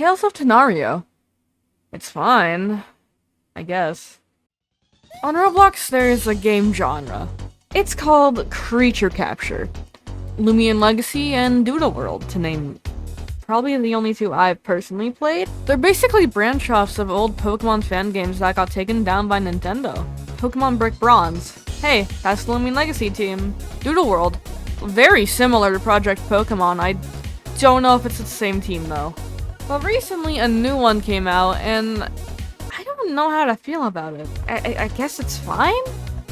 Tales of Tanorio. It's fine, I guess. On Roblox, there's a game genre. It's called Creature Capture. Lumion Legacy and Doodle World, to name probably the only two I've personally played. They're basically branch-offs of old Pokemon fan games that got taken down by Nintendo. Pokemon Brick Bronze. Hey, that's the Lumion Legacy team. Doodle World. Very similar to Project Pokemon. I don't know if it's the same team though. But recently a new one came out and I don't know how to feel about it. I guess it's fine?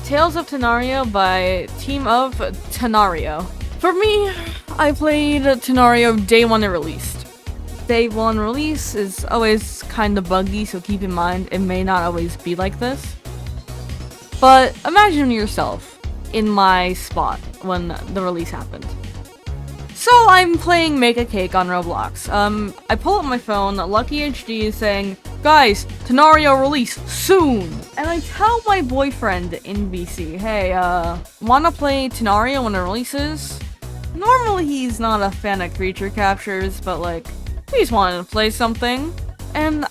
Tales of Tanorio by Team of Tanorio. For me, I played Tanorio day one it released. Day one release is always kinda buggy, so keep in mind it may not always be like this. But imagine yourself in my spot when the release happened. So I'm playing Make a Cake on Roblox. I pull up my phone, Lucky HD is saying, guys, Tanorio release soon! And I tell my boyfriend in VC, hey, wanna play Tanorio when it releases? Normally he's not a fan of creature captures, but like, we just wanted to play something. And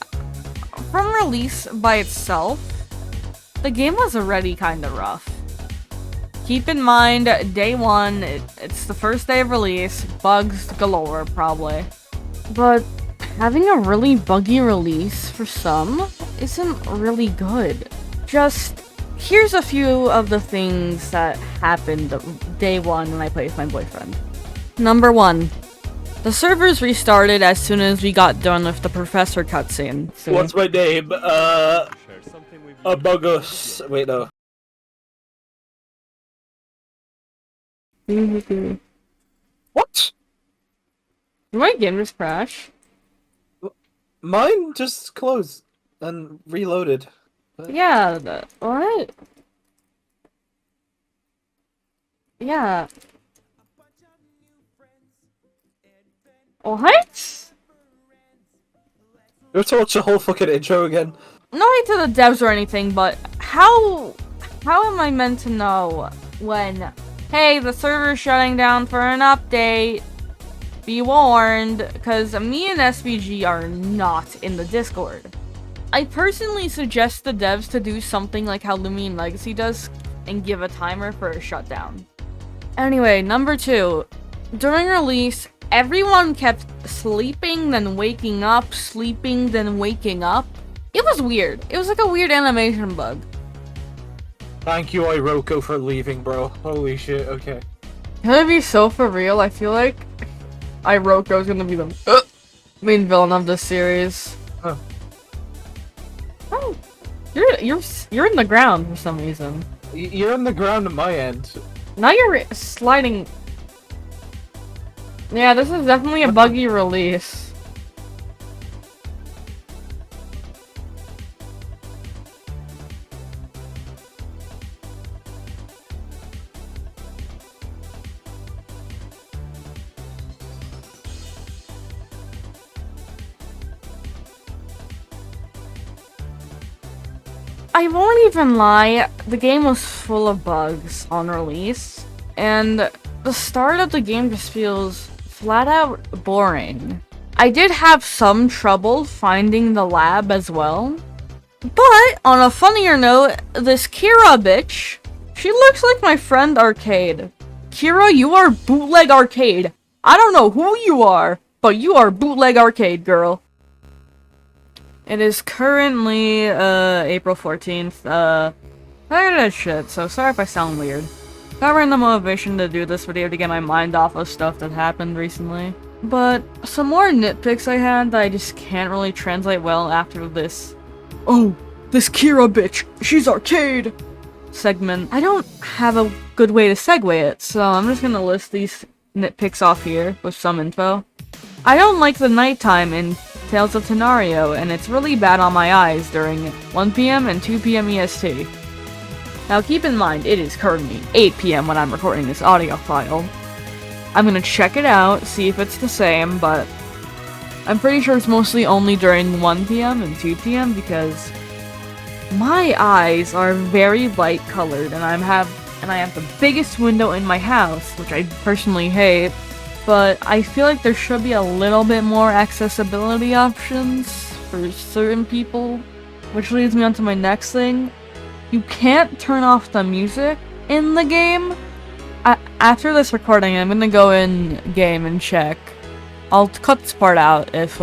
from release by itself, the game was already kinda rough. Keep in mind, day one, it's the first day of release, bugs galore, probably. But having a really buggy release for some isn't really good. Just, here's a few of the things that happened day one when I played with my boyfriend. Number 1. The servers restarted as soon as we got done with the professor cutscene. What's my name? Bugus. Wait, no. What? Did my game just crash? Mine just closed and reloaded. Yeah, what? Yeah. What? You're to watch the whole fucking intro again. No hate to the devs or anything, but how am I meant to know when, hey, the server's shutting down for an update, be warned, because me and SVG are not in the Discord. I personally suggest the devs to do something like how Lumion Legacy does and give a timer for a shutdown. Anyway, number 2. During release, everyone kept sleeping, then waking up, sleeping, then waking up. It was weird. It was like a weird animation bug. Thank you, Iroko, for leaving, bro. Holy shit, okay. Can I be so for real? I feel like Iroko's gonna be the main villain of this series. Huh. Oh, you're in the ground for some reason. You're on the ground at my end. Now you're sliding. Yeah, this is definitely a buggy release. I won't even lie, the game was full of bugs on release, and the start of the game just feels flat out boring. I did have some trouble finding the lab as well, but on a funnier note, this Kira bitch, she looks like my friend Arcade. Kira, you are Bootleg Arcade. I don't know who you are, but you are Bootleg Arcade, girl. It is currently, April 14th, tired of shit, so sorry if I sound weird. Got random motivation to do this video to get my mind off of stuff that happened recently. But, some more nitpicks I had that I just can't really translate well after this, oh, this Kira bitch, she's Arcade! Segment. I don't have a good way to segue it, so I'm just gonna list these nitpicks off here with some info. I don't like the nighttime in Tales of Tanorio, and it's really bad on my eyes during 1 PM and 2 PM EST. Now keep in mind, it is currently 8 PM when I'm recording this audio file. I'm gonna check it out, see if it's the same, but I'm pretty sure it's mostly only during 1 PM and 2 PM because my eyes are very light colored and I have the biggest window in my house, which I personally hate. but I feel like there should be a little bit more accessibility options for certain people. Which leads me on to my next thing. You can't turn off the music in the game. After this recording, I'm gonna go in game and check. I'll cut this part out if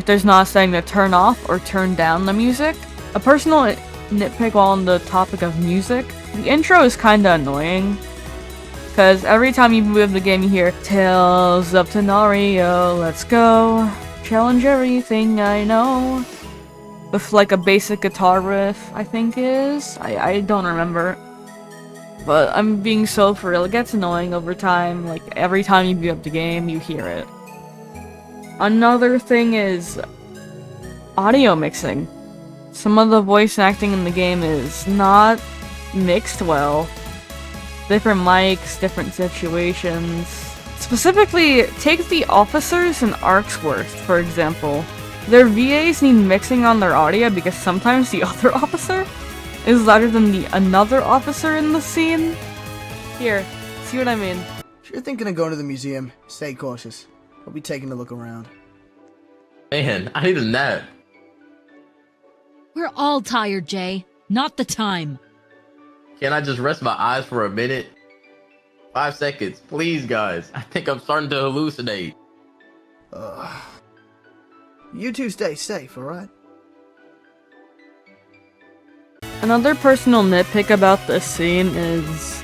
there's not a setting to turn off or turn down the music. A personal nitpick while on the topic of music, the intro is kinda annoying. Because every time you move the game you hear, Tales of Tanorio, let's go, challenge everything I know. With like a basic guitar riff, I think is. I don't remember. But I'm being so for real, it gets annoying over time. Like every time you boot up the game, you hear it. Another thing is audio mixing. Some of the voice acting in the game is not mixed well. Different mics, different situations. Specifically, take the officers in Arkworths, for example. Their VAs need mixing on their audio because sometimes the other officer is louder than the another officer in the scene. Here, see what I mean? If you're thinking of going to the museum, stay cautious. We'll be taking a look around. Man, I need a nap. We're all tired, Jay. Not the time. Can I just rest my eyes for a minute? 5 seconds, please, guys. I think I'm starting to hallucinate. You two stay safe, alright? Another personal nitpick about this scene is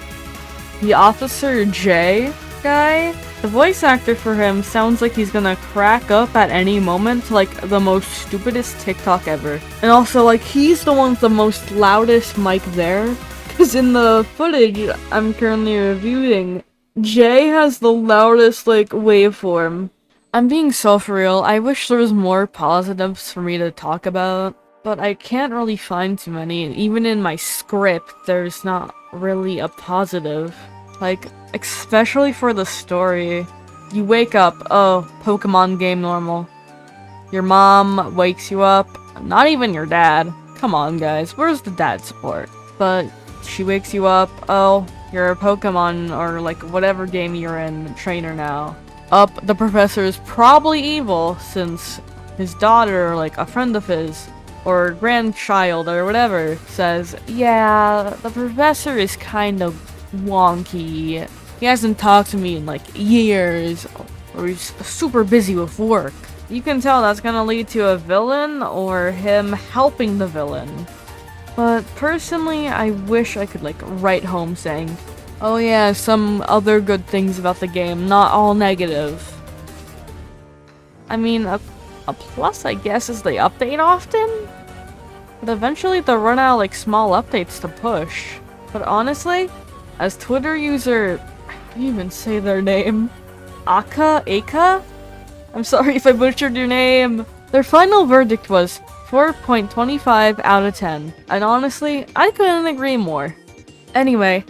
the Officer J guy. The voice actor for him sounds like he's gonna crack up at any moment to like the most stupidest TikTok ever. And also like he's the one with the most loudest mic there. Cause in the footage I'm currently reviewing, Jay has the loudest like waveform. I'm being so for real, I wish there was more positives for me to talk about, but I can't really find too many. Even in my script, there's not really a positive. Like, especially for the story. You wake up, oh, Pokemon game normal. Your mom wakes you up, not even your dad. Come on guys, where's the dad support? But she wakes you up, oh, you're a Pokemon or like whatever game you're in, trainer now. The professor is probably evil since his daughter or like a friend of his or grandchild or whatever says, yeah, the professor is kind of wonky. He hasn't talked to me in like years or he's super busy with work. You can tell that's gonna lead to a villain or him helping the villain. But personally, I wish I could like write home saying, oh yeah, some other good things about the game, not all negative. I mean, a plus I guess is they update often? But eventually they'll run out of like small updates to push. But honestly, as Twitter user, I can't even say their name, Aka? I'm sorry if I butchered your name. Their final verdict was 4.25 out of 10. And honestly, I couldn't agree more. Anyway,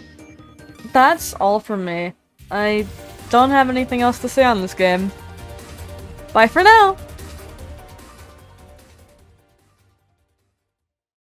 that's all from me. I don't have anything else to say on this game. Bye for now!